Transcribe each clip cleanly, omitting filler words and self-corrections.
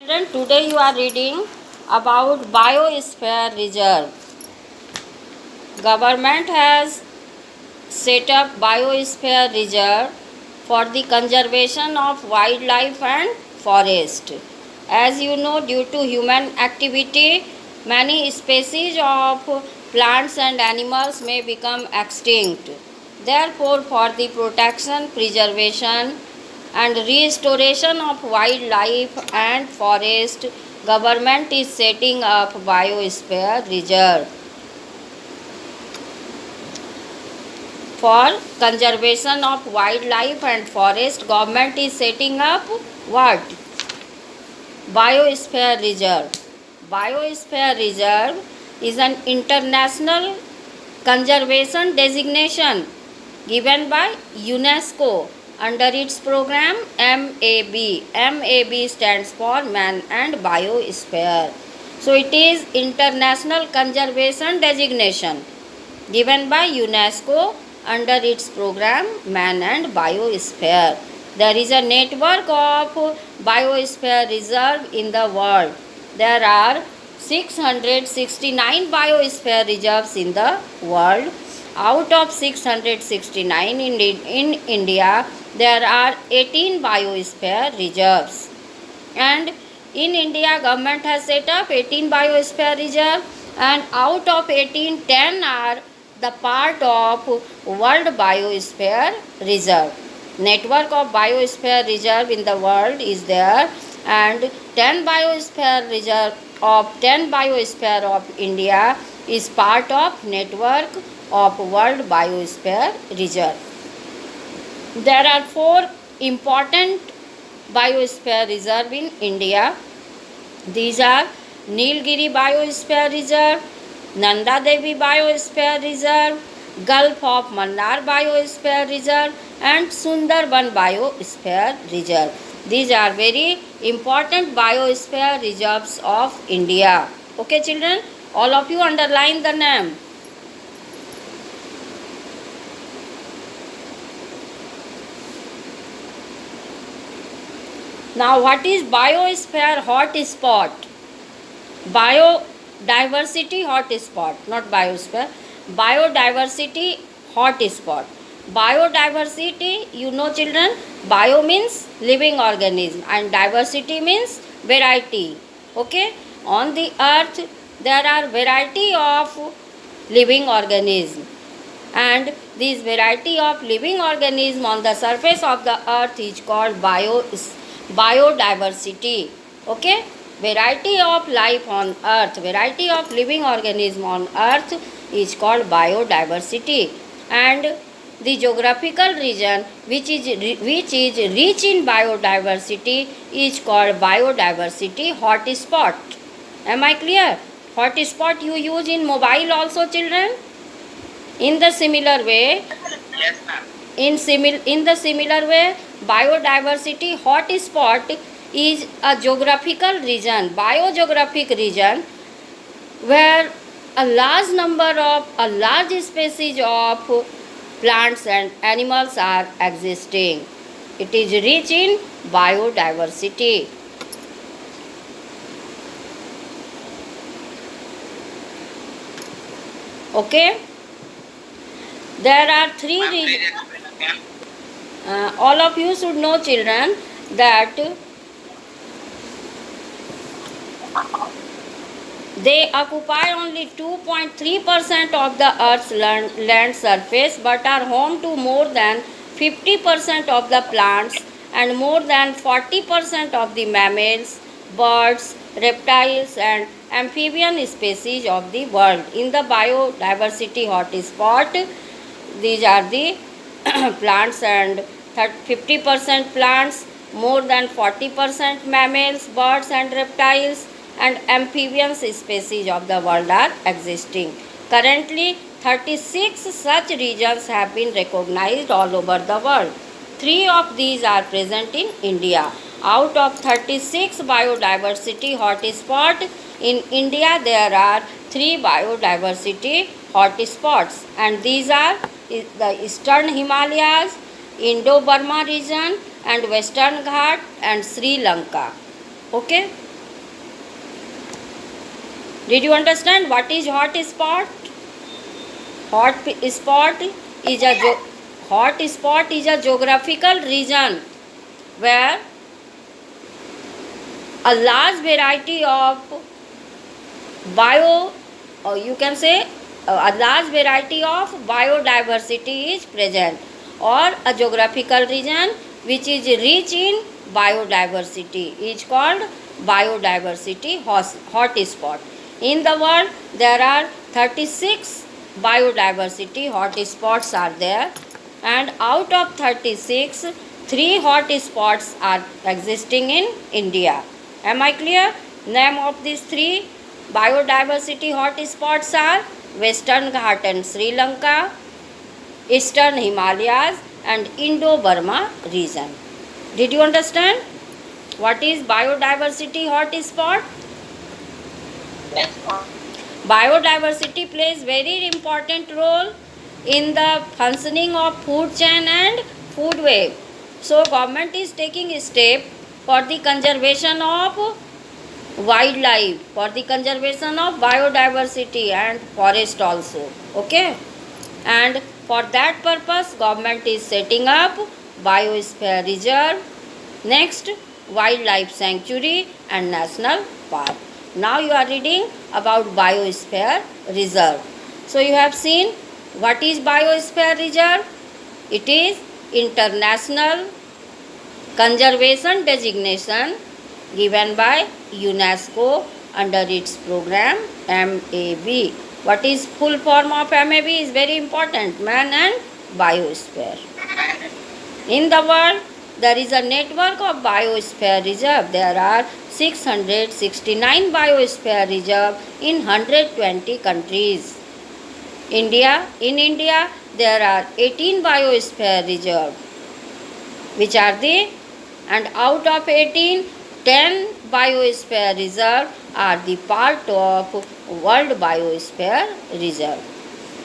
Children, today you are reading about Biosphere Reserve. Government has set up Biosphere Reserve for the conservation of wildlife and forest. As you know, due to human activity, many species of plants and animals may become extinct. Therefore, for the protection, preservation, and restoration of wildlife and forest, government is setting up biosphere reserve. For conservation of wildlife and forest, government is setting up what? Biosphere reserve. Biosphere reserve is an international conservation designation given by UNESCO under its program MAB. MAB stands for Man and Biosphere. So it is international conservation designation given by UNESCO under its program Man and Biosphere. There is a network of biosphere reserve in the world. There are 669 biosphere reserves in the world. Out of 669 in India, there are 18 biosphere reserves. And in India, government has set up 18 biosphere reserve, and out of 18, 10 are the part of World Biosphere Reserve. Network of biosphere reserve in the world is there, and 10 biosphere reserve of 10 biosphere of India is part of network of World Biosphere Reserve. There are 4 important biosphere reserve in India. These are Nilgiri Biosphere Reserve, Nanda Devi Biosphere Reserve, Gulf of Mannar Biosphere Reserve, and Sundarban Biosphere Reserve. These are very important biosphere reserves of India. Okay, children, all of you underline the name. Now, what is biosphere hotspot? Biodiversity hotspot, not biosphere. Biodiversity hotspot. Biodiversity, you know, children, bio means living organism and diversity means variety. Okay, on the earth there are variety of living organism, and this variety of living organism on the surface of the earth is called biodiversity. Okay, variety of life on earth, variety of living organism on earth is called biodiversity. And the geographical region which is rich in biodiversity is called biodiversity hotspot. Am I clear? Hotspot you use in mobile also, children. In the similar way, Yes, ma'am. in the similar way, biodiversity hotspot is a geographical region, biogeographic region, where a large species of plants and animals are existing. It is rich in biodiversity. Okay, there are 3 Ma'am, regions. please explain again. All of you should know, children, that they occupy only 2.3% of the Earth's land surface, but are home to more than 50% of the plants and more than 40% of the mammals, birds, reptiles, and amphibian species of the world. In the biodiversity hotspot, these are the plants and 50% plants, more than 40% mammals, birds, and reptiles, and amphibians species of the world are existing. Currently, 36 such regions have been recognized all over the world. 3 of these are present in India. Out of 36 biodiversity hotspot in India, there are 3 biodiversity hotspots, and these are the Eastern Himalayas, Indo-Burma region, and Western Ghat and Sri Lanka. Okay. Did you understand what is hot spot? Hot spot is a hot spot is a geographical region where a large variety of bio, or you can say a large variety of biodiversity is present, or a geographical region which is rich in biodiversity is called biodiversity hotspot. In the world, there are 36 biodiversity hotspots are there, and out of 36, 3 hotspots are existing in India. Am I clear? Name of these 3 biodiversity hotspots are Western Ghat and Sri Lanka, Eastern Himalayas and Indo-Burma region. Did you understand what is biodiversity hotspot? Yes, ma'am. Biodiversity plays very important role in the functioning of food chain and food web. So government is taking a step for the conservation of wildlife, for the conservation of biodiversity and forest also. Okay, and for that purpose government is setting up biosphere reserve, next wildlife sanctuary and national park. Now you are reading about biosphere reserve. So you have seen what is biosphere reserve. It is international conservation designation given by UNESCO under its program MAB. What is full form of MAB is very important. Man and biosphere. In the world, there is a network of biosphere reserve. There are 669 biosphere reserve in 120 countries. In India, there are 18 biosphere reserve. Which are they? And out of 18, 10 biosphere reserve are the part of World Biosphere Reserve.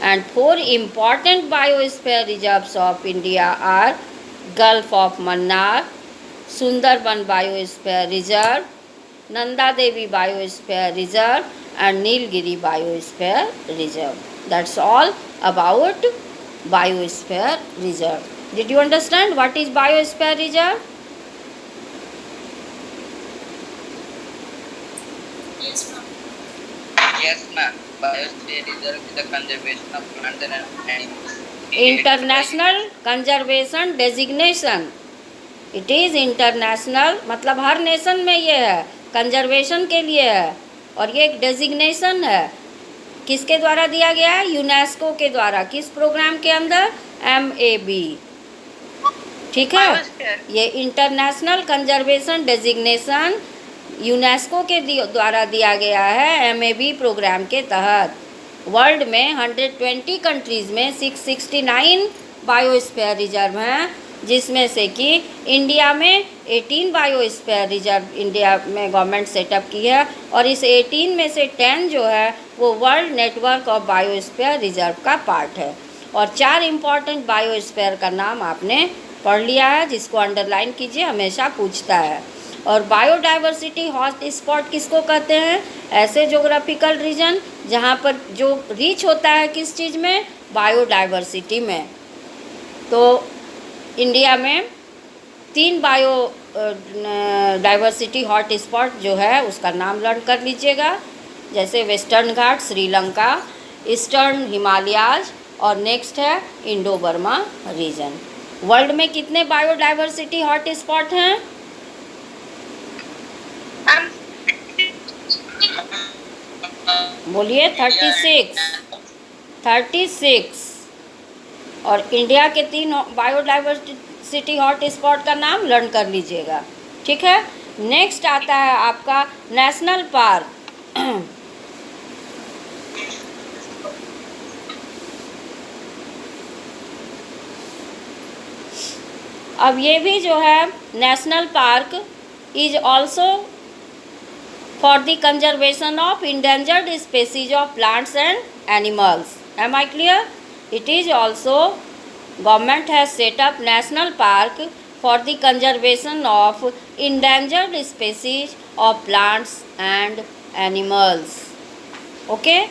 And 4 important biosphere reserves of India are Gulf of Mannar, Sundarban Biosphere Reserve, Nanda Devi Biosphere Reserve and Nilgiri Biosphere Reserve. That's all about Biosphere Reserve. Did you understand what is Biosphere Reserve? Yes, ma'am. Yes, ma'am. Biosphere reserve is the conservation of plants and animals. International conservation designation. It is international, मतलब हर nation में ये है, conservation के लिए है, और ये एक डेजिग्नेशन है. किसके द्वारा दिया गया है? यूनेस्को के द्वारा. किस प्रोग्राम के अंदर? MAB. ठीक है, ये इंटरनेशनल कंजर्वेशन डेजिग्नेशन यूनेस्को के द्वारा दिया गया है MAB प्रोग्राम के तहत. वर्ल्ड में 120 कंट्रीज़ में 669 बायोस्फीयर रिजर्व हैं, जिसमें से कि इंडिया में 18 बायोस्फीयर रिजर्व इंडिया में गवर्नमेंट सेटअप की है, और इस 18 में से 10 जो है वो world network of biosphere reserve का पार्ट है. और 4 इम्पॉर्टेंट बायोस्फीयर का नाम आपने पढ़ लिया है, जिसको अंडरलाइन कीजिए, हमेशा पूछता है. और बायोडाइवर्सिटी हॉट स्पॉट किसको कहते हैं? ऐसे जोग्राफिकल रीजन जहाँ पर जो रीच होता है किस चीज़ में? बायोडाइवर्सिटी में. तो इंडिया में 3 बायो डाइवर्सिटी हॉट स्पॉट जो है उसका नाम लर्न कर लीजिएगा, जैसे वेस्टर्न घाट श्रीलंका, ईस्टर्न हिमालयाज, और नेक्स्ट है इंडो बर्मा रीजन. वर्ल्ड में कितने बायोडाइवर्सिटी हॉट स्पॉट हैं? बोलिए. 36. और इंडिया के 3 बायोडाइवर्सिटी हॉट स्पॉट का नाम लर्न कर लीजिएगा. ठीक है. नेक्स्ट आता है आपका नेशनल पार्क. अब ये भी जो है national park is also for the conservation of endangered species of plants and animals. Am I clear? It is also, government has set up national park for the conservation of endangered species of plants and animals. Okay,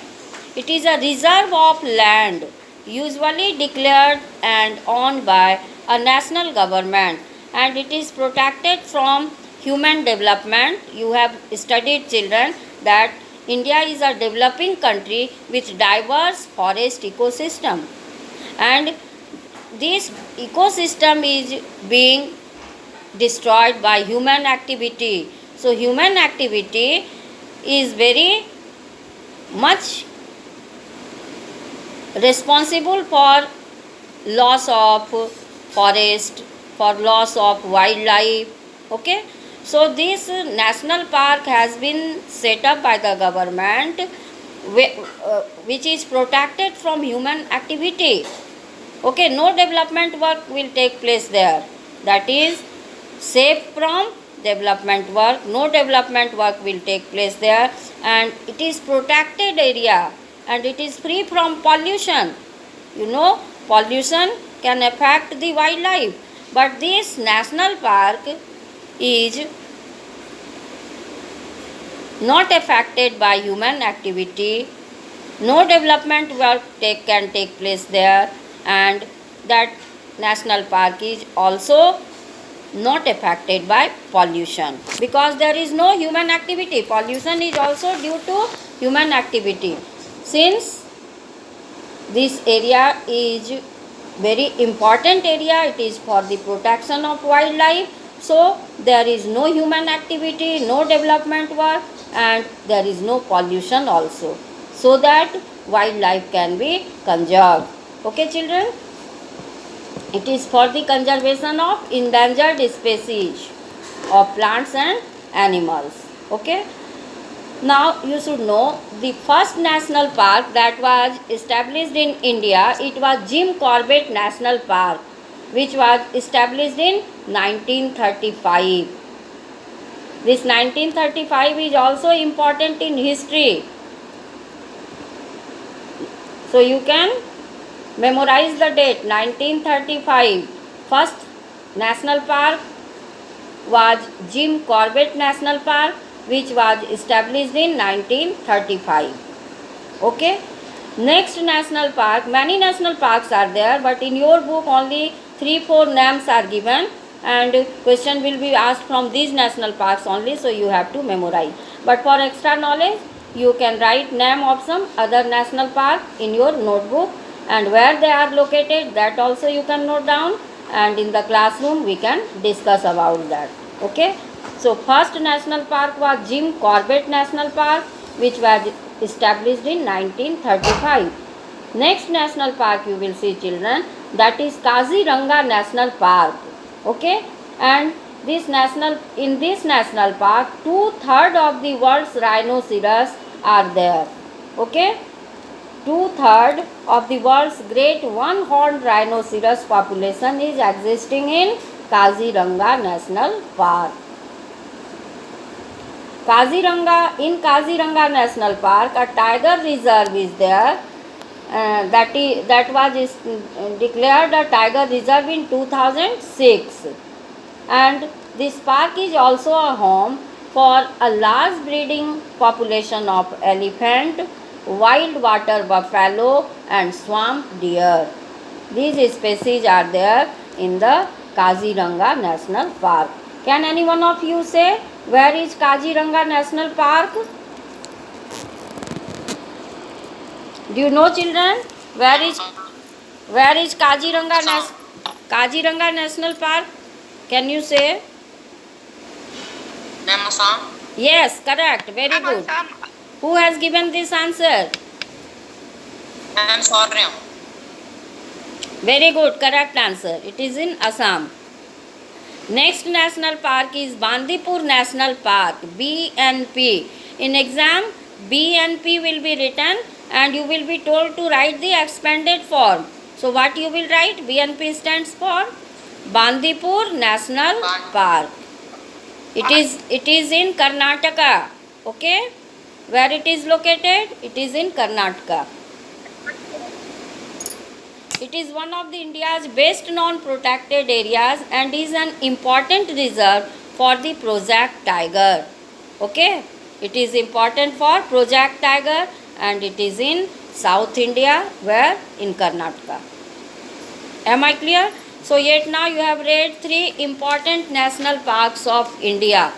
it is a reserve of land usually declared and owned by a national government, and it is protected from human development. You have studied, children, that India is a developing country with diverse forest ecosystem, and this ecosystem is being destroyed by human activity. So human activity is very much responsible for loss of forest, for loss of wildlife. Okay, so this national park has been set up by the government, which is protected from human activity. Okay, no development work will take place there. That is safe from development work. No development work will take place there, and it is protected area, and it is free from pollution. You know, pollution can affect the wildlife, but this national park is not affected by human activity. No development work can take place there, and that national park is also not affected by pollution because there is no human activity. Pollution is also due to human activity. Since this area is very important area, it is for the protection of wildlife, so there is no human activity, no development work, and there is no pollution also, so that wildlife can be conserved. Okay, children, it is for the conservation of endangered species of plants and animals. Okay, now you should know the first national park that was established in India. It was Jim Corbett National Park, which was established in 1935. This 1935 is also important in history, so you can memorize the date. 1935 first national park was Jim Corbett National Park, which was established in 1935. Okay, next national park, many national parks are there, but in your book only 3-4 names are given, and question will be asked from these national parks only, so you have to memorize. But for extra knowledge, you can write name of some other national park in your notebook, and where they are located, that also you can note down, and in the classroom we can discuss about that. Okay, so first national park was Jim Corbett National Park, which was established in 1935. Next national park you will see, children, that is Kaziranga National Park. Okay, and in this national park 2/3 of the world's rhinoceros are there. Okay, 2/3 of the world's great one-horned rhinoceros population is existing in Kaziranga National Park. In Kaziranga National Park, a tiger reserve is there. That was declared a tiger reserve in 2006, and this park is also a home for a large breeding population of elephant, wild water buffalo, and swamp deer. These species are there in the Kaziranga National Park. Can any one of you say where is Kaziranga National Park? Do you know, children, where is Kaziranga National Park? Can you say? Yes, correct. Very good. Who has given this answer? Very good, correct answer. It is in Assam. Next national park is Bandipur National Park, BNP. In exam, BNP will be written and you will be told to write the expanded form. So what you will write? BNP stands for Bandipur National Park. It is in Karnataka. Okay? Where it is located? It is in Karnataka. It is one of the India's best known protected areas and is an important reserve for the Project Tiger. Okay? It is important for Project Tiger and it is in South India, where in Karnataka. Am I clear? So yet now you have read 3 important national parks of India.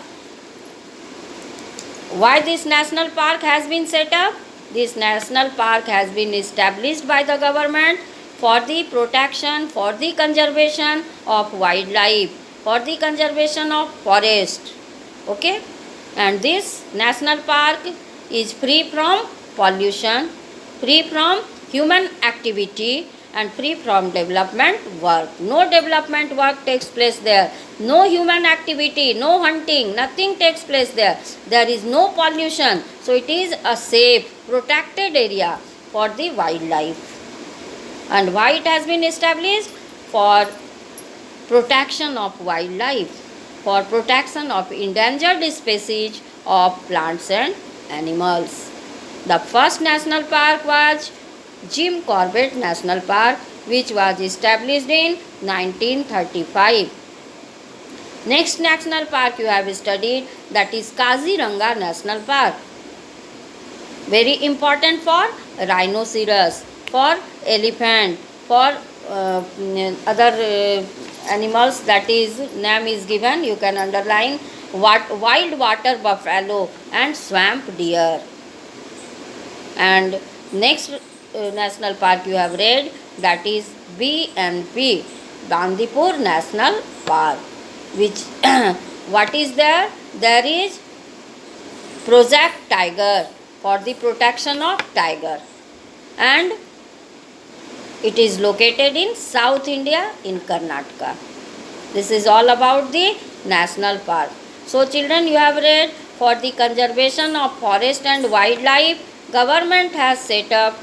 Why this national park has been set up? This national park has been established by the government for the protection, for the conservation of wildlife, for the conservation of forest. Okay? And this national park is free from pollution, free from human activity, and free from development work. No development work takes place there. No human activity, no hunting, nothing takes place there. There is no pollution. So it is a safe, protected area for the wildlife. And why it has been established? For protection of wildlife, for protection of endangered species of plants and animals. The first national park was Jim Corbett National Park, which was established in 1935. Next national park you have studied, that is Kaziranga National Park. Very important for rhinoceros, for elephant, for other animals, that is name is given, you can underline, wild water buffalo and swamp deer. And next national park you have read, that is BNP, Bandipur National Park, which what is there? There is Project Tiger, for the protection of tiger, and it is located in South India in Karnataka. This is all about the national park. So children, you have read, for the conservation of forest and wildlife, government has set up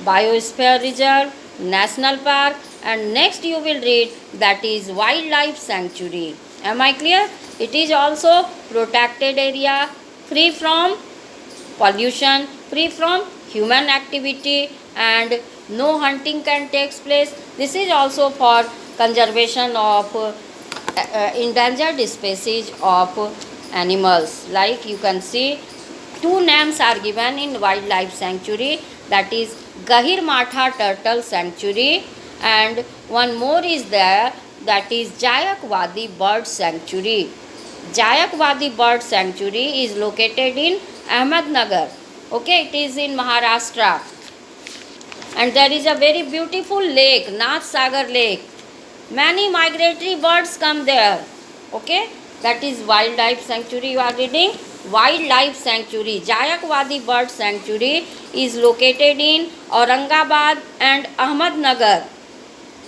biosphere reserve, national park, and next you will read, that is wildlife sanctuary. Am I clear? It is also protected area, free from pollution, free from human activity, and no hunting can take place. This is also for conservation of endangered species of animals. Like you can see, 2 names are given in wildlife sanctuary, that is Gahir Matha Turtle Sanctuary, and one more is there, that is Jayakwadi Bird Sanctuary. Jayakwadi Bird Sanctuary is located in Ahmednagar. Okay, it is in Maharashtra. And there is a very beautiful lake, Nath Sagar Lake. Many migratory birds come there. Okay, that is wildlife sanctuary you are reading. Wildlife sanctuary, Jayakwadi Bird Sanctuary is located in Aurangabad and Ahmednagar.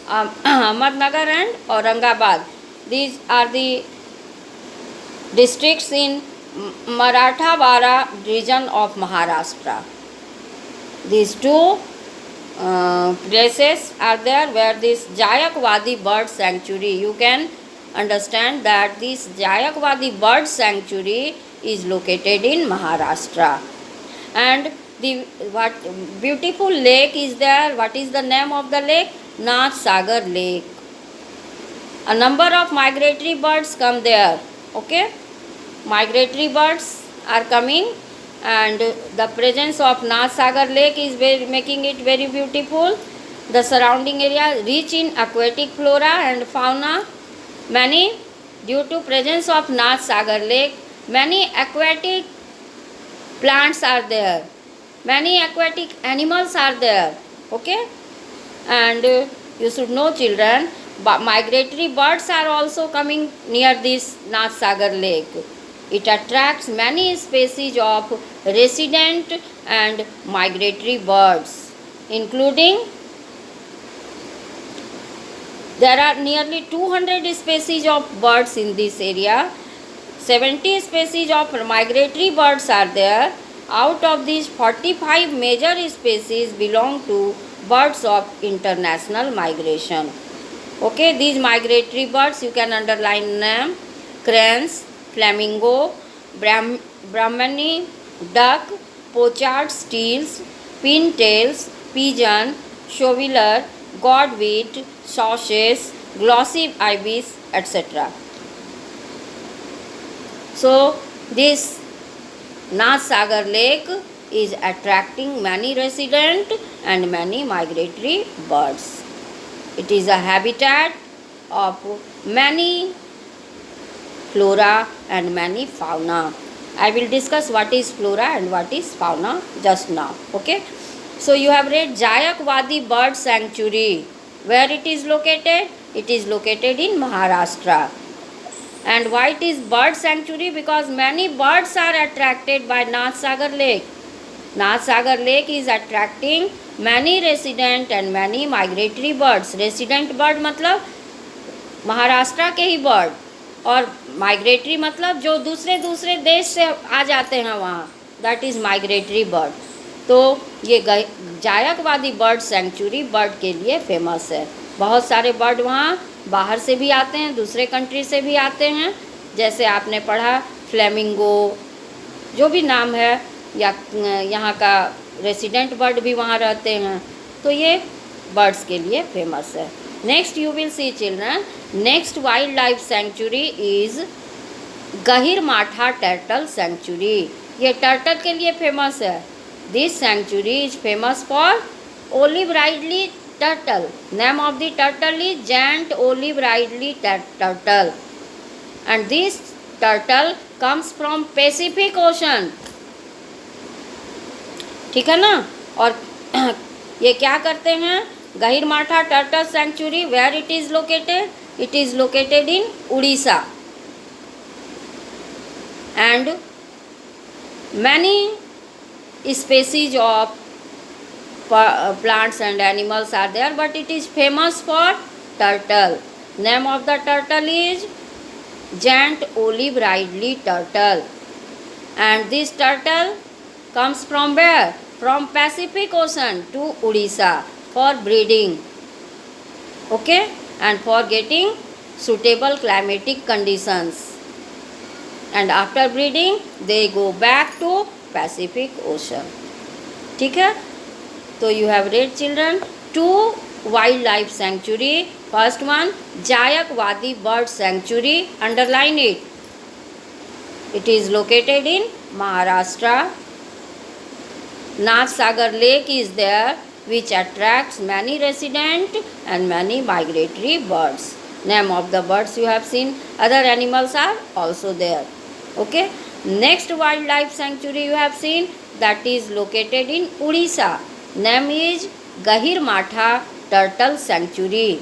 Ahmednagar and Aurangabad. These are the districts in Marathwada region of Maharashtra. These 2 places are there where this Jayakwadi Bird Sanctuary, you can understand that this Jayakwadi Bird Sanctuary is located in Maharashtra. And the what beautiful lake is there. What is the name of the lake? Nath Sagar Lake. A number of migratory birds come there. Okay, migratory birds are coming, and the presence of Nath Sagar Lake is making it very beautiful. The surrounding area rich in aquatic flora and fauna. Many, due to presence of Nath Sagar Lake, many aquatic plants are there. Many aquatic animals are there. Okay, and you should know children, but migratory birds are also coming near this Nath Sagar Lake. It attracts many species of resident and migratory birds, including there are nearly 200 species of birds in this area. 70 species of migratory birds are there. Out of these, 45 major species belong to birds of international migration. Okay, these migratory birds you can underline name: cranes, flamingo, Brahmani, duck, pochard steels, pintails, pigeon, shoveler, godwit, sausage, glossy ibis, etc. So this Nath Sagar Lake is attracting many resident and many migratory birds. It is a habitat of many flora and many fauna. I will discuss what is flora and what is fauna just now. Okay, so you have read Jayak Wadi Bird Sanctuary. Where it is located? It is located in Maharashtra. And why it is bird sanctuary? Because many birds are attracted by Nath Sagar Lake. Nath Sagar Lake is attracting many resident and many migratory birds. Resident bird मतलब महाराष्ट्र के ही bird, और migratory मतलब जो दूसरे दूसरे देश से आ जाते हैं वहाँ, दैट इज़ माइग्रेटरी बर्ड. तो ये जायकवादी बर्ड सेंचुरी बर्ड के लिए फेमस है. बहुत सारे बर्ड वहाँ बाहर से भी आते हैं, दूसरे कंट्री से भी आते हैं. जैसे आपने पढ़ा फ्लेमिंगो, जो भी नाम है, या यहाँ का रेसिडेंट बर्ड भी वहाँ रहते हैं. तो ये बर्ड्स के लिए फेमस है. Next you will see children, next wild life sanctuary is Gahirmatha turtle sanctuary. ये टर्टल के लिए फेमस है. This sanctuary is famous for olive ridley turtle. Name of the turtle is giant olive ridley turtle, and this turtle comes from Pacific Ocean. ठीक है ना. और ये क्या करते हैं? Gahirmatha turtle sanctuary, where it is located? It is located in Orissa. And many species of plants and animals are there, but it is famous for turtle. Name of the turtle is giant olive ridley turtle, and this turtle comes from where? From Pacific Ocean to Odisha for breeding. Okay, and for getting suitable climatic conditions, and after breeding they go back to Pacific Ocean. ठीक है. So you have read children two wildlife sanctuary. First one Jayak Wadi Bird Sanctuary. Underline it. It is located in Maharashtra. Nath Sagar Lake is there, which attracts many resident and many migratory birds. Name of the birds you have seen. Other animals are also there. Okay. Next wildlife sanctuary you have seen, that is located in Odisha. Name is Gahirmatha Turtle Sanctuary,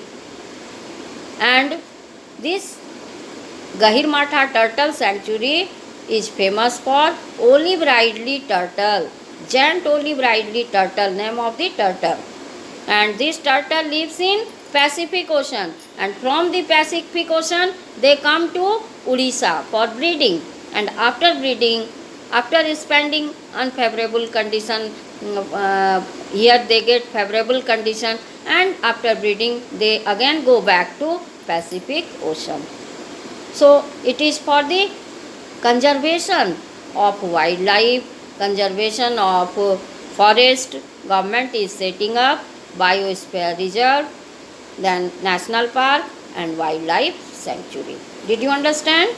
and this Gahirmatha Turtle Sanctuary is famous for olive ridley turtle, giant olive ridley turtle, name of the turtle. And this turtle lives in Pacific Ocean, and from the Pacific Ocean they come to Odisha for breeding, and after breeding, after spending unfavorable condition, here they get favorable condition, and after breeding they again go back to Pacific Ocean. So it is for the conservation of wildlife, conservation of forest. Government is setting up biosphere reserve, then national park and wildlife sanctuary. Did you understand?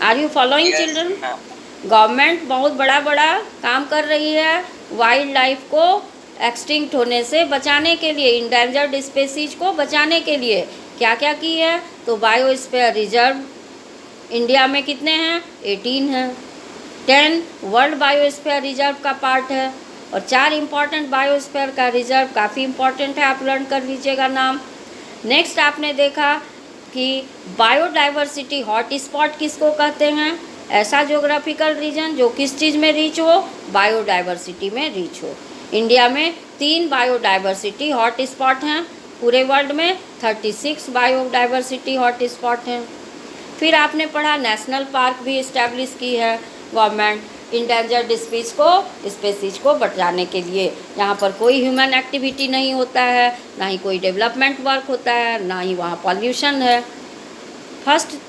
Are you following? Yes, children? Government बहुत बड़ा बड़ा काम कर रही है wild life को extinct होने से बचाने के लिए, इंडेंजर्ड स्पेसीज को बचाने के लिए क्या क्या की है. तो बायोस्फीयर रिजर्व इंडिया में कितने हैं? 18 हैं. 10 वर्ल्ड बायोस्फीयर रिजर्व का पार्ट है, और 4 इम्पॉर्टेंट बायोस्फीयर का रिजर्व काफ़ी इम्पॉर्टेंट है, आप लर्न कर लीजिएगा नाम. नेक्स्ट आपने देखा कि बायोडाइवर्सिटी हॉट स्पॉट किसको कहते हैं? ऐसा ज्योग्राफिकल रीजन जो किस चीज़ में रीच हो? बायोडाइवर्सिटी में रीच हो. इंडिया में 3 बायोडाइवर्सिटी हॉट स्पॉट हैं, पूरे वर्ल्ड में 36 बायोडाइवर्सिटी हॉट स्पॉट हैं. फिर आपने पढ़ा नेशनल पार्क भी इस्टेब्लिश की है गवर्नमेंट इंडेंजर्ड स्पीसीज को बचाने के लिए. यहाँ पर कोई ह्यूमन एक्टिविटी नहीं होता है, ना ही कोई डेवलपमेंट वर्क होता है, ना ही वहाँ पॉल्यूशन है. फर्स्ट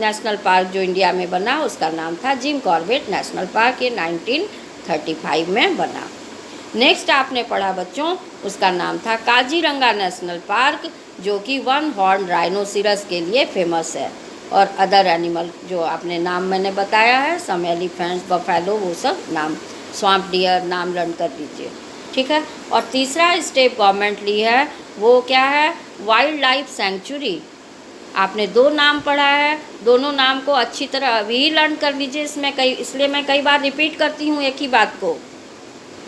नेशनल पार्क जो इंडिया में बना उसका नाम था जिम कॉर्बेट नेशनल पार्क. ये 1935 में बना. नेक्स्ट आपने पढ़ा बच्चों, उसका नाम था काजीरंगा नेशनल पार्क, जो कि 1 हॉर्न राइनोसिरस के लिए फेमस है. और अदर एनिमल जो आपने नाम मैंने बताया है, सम एलिफेंट्स, बफेलो, वो सब नाम, स्वाम्प डियर नाम लर्न कर लीजिए, ठीक है। और तीसरा स्टेप गवर्नमेंट ली है, वो क्या है, वाइल्ड लाइफ सेंचुरी। आपने 2 नाम पढ़ा है, दोनों नाम को अच्छी तरह अभी लर्न कर लीजिए। इसलिए मैं कई बार रिपीट करती हूँ एक ही बात को,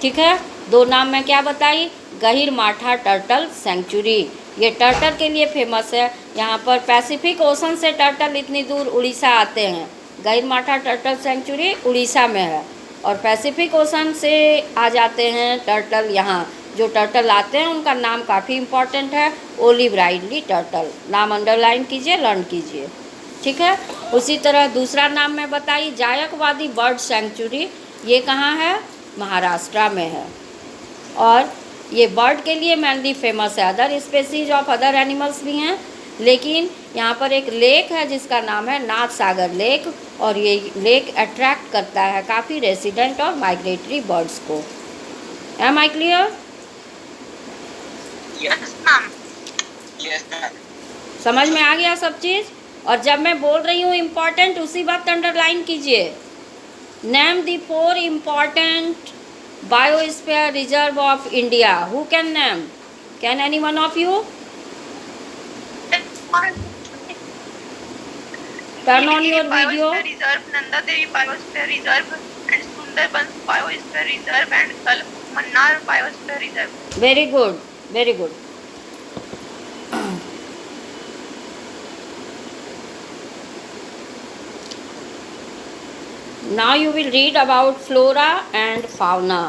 ठीक है। 2 नाम मैं क्या बताई, गहीरमाठा टर्टल सेंचुरी, ये टर्टल के लिए फेमस है। यहाँ पर पैसिफिक ओशन से टर्टल इतनी दूर उड़ीसा आते हैं। गहीरमाठा टर्टल सेंचुरी उड़ीसा में है, और पैसिफिक ओशन से आ जाते हैं टर्टल यहाँ। जो टर्टल आते हैं उनका नाम काफ़ी इम्पॉर्टेंट है, ओलिव राइडली टर्टल। नाम अंडरलाइन कीजिए, लर्न कीजिए, ठीक है। उसी तरह दूसरा नाम मैं बताई, जायकवादी बर्ड सेंचुरी, ये कहाँ है, महाराष्ट्र में है। और ये बर्ड के लिए मेनली फेमस है, other species of other animals भी हैं, लेकिन यहाँ पर एक लेक है जिसका नाम है नाथ सागर लेक, और ये लेक अट्रैक्ट करता है काफ़ी रेसिडेंट और माइग्रेटरी बर्ड्स को। Am I clear? Yes ma'am, yes ma'am. समझ में आ गया सब चीज़? और जब मैं बोल रही हूँ इम्पॉर्टेंट, उसी बात अंडरलाइन कीजिए। Name the 4 important biosphere reserve of India. Who can name? Can any one of you? Turn on your video. Biosphere Reserve, Nanda Devi Biosphere Reserve, and Sundarbans Biosphere Reserve, and Mannar Biosphere Reserve. Very good, very good. Now you will read about flora and fauna.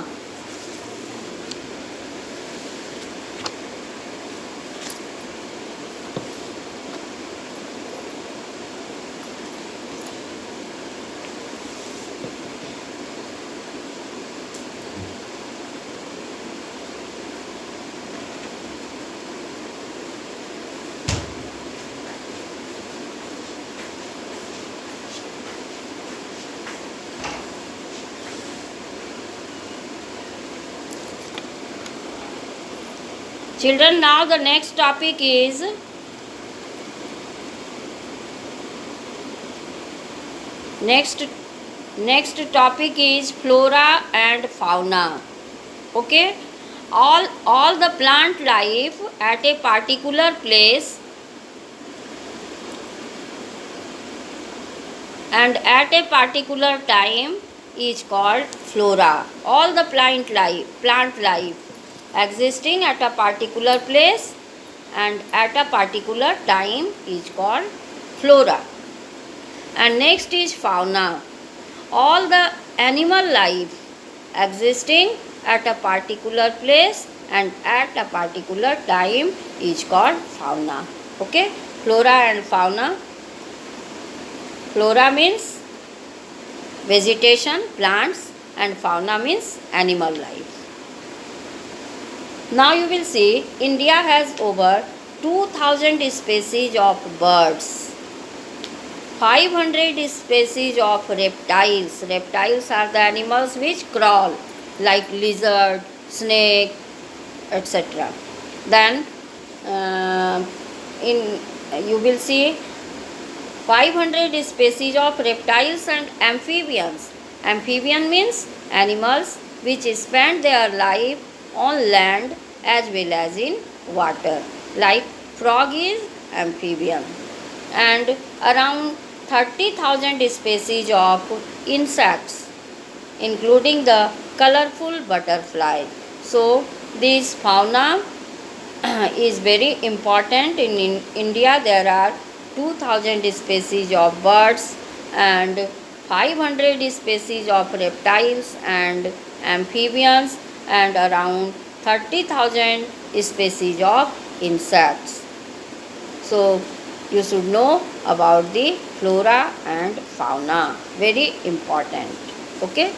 Children, now the next topic is next topic is flora and fauna. Okay, all the plant life at a particular place and at a particular time is called flora. All the plant life existing at a particular place and at a particular time is called flora. And next is fauna. All the animal life existing at a particular place and at a particular time is called fauna. Okay, flora and fauna. Flora means vegetation, plants, and fauna means animal life. Now you will see India has over 2000 species of birds, 500 species of reptiles. Reptiles are the animals which crawl like lizard, snake, etc. Then you will see 500 species of reptiles and amphibians. Amphibian means animals which spend their life on land as well as in water, like frog is amphibian. And around 30,000 species of insects, including the colorful butterfly. So this fauna is very important. In India there are 2000 species of birds and 500 species of reptiles and amphibians and around 30,000 species of insects. So you should know about the flora and fauna, very important. Okay,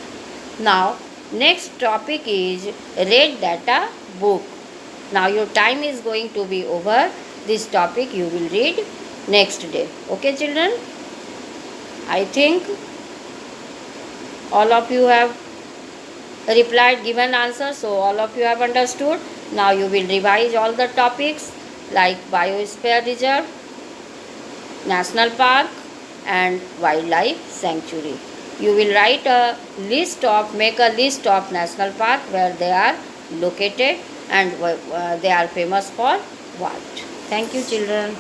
now next topic is red data book. Now your time is going to be over. This topic you will read next day. Okay children, I think all of you have replied, given answers, so all of you have understood. Now you will revise all the topics like biosphere reserve, national park, and Wildlife Sanctuary. You will make a list of national park where they are located and they are famous for what. Thank you, children.